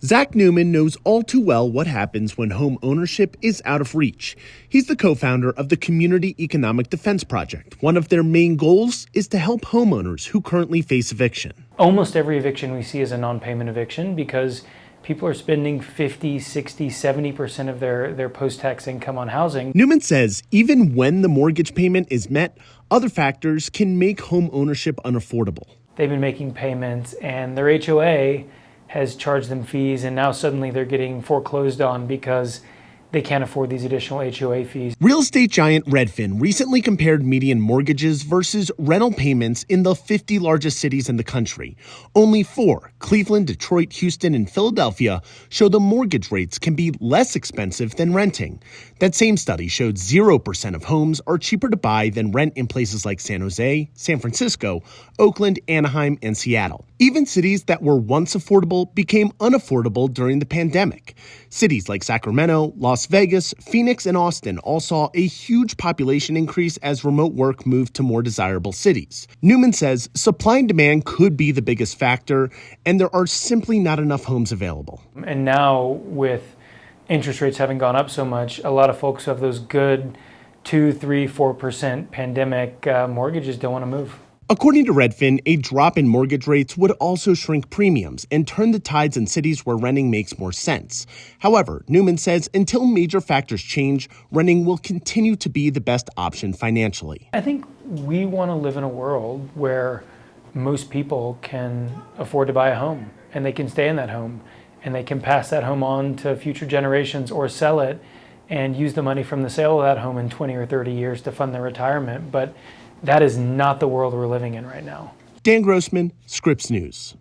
Zach Newman knows all too well what happens when home ownership is out of reach. He's the co-founder of the Community Economic Defense Project. One of their main goals is to help homeowners who currently face eviction. Almost every eviction we see is a non-payment eviction because people are spending 50, 60, 70% of their post-tax income on housing. Newman says even when the mortgage payment is met, other factors can make home ownership unaffordable. They've been making payments and their HOA has charged them fees, and now suddenly they're getting foreclosed on because they can't afford these additional HOA fees. Real estate giant Redfin recently compared median mortgages versus rental payments in the 50 largest cities in the country. Only 4, Cleveland, Detroit, Houston, and Philadelphia, show the mortgage rates can be less expensive than renting. That same study showed 0% of homes are cheaper to buy than rent in places like San Jose, San Francisco, Oakland, Anaheim, and Seattle. Even cities that were once affordable became unaffordable during the pandemic. Cities like Sacramento, Las Vegas, Phoenix, and Austin all saw a huge population increase as remote work moved to more desirable cities. Newman says supply and demand could be the biggest factor, and there are simply not enough homes available. And now with interest rates having gone up so much, a lot of folks who have those good 2, 3, 4% pandemic mortgages don't want to move. According to Redfin, a drop in mortgage rates would also shrink premiums and turn the tides in cities where renting makes more sense. However, Newman says until major factors change, renting will continue to be the best option financially. I think we want to live in a world where most people can afford to buy a home and they can stay in that home and they can pass that home on to future generations or sell it and use the money from the sale of that home in 20 or 30 years to fund their retirement. But that is not the world we're living in right now. Dan Grossman, Scripps News.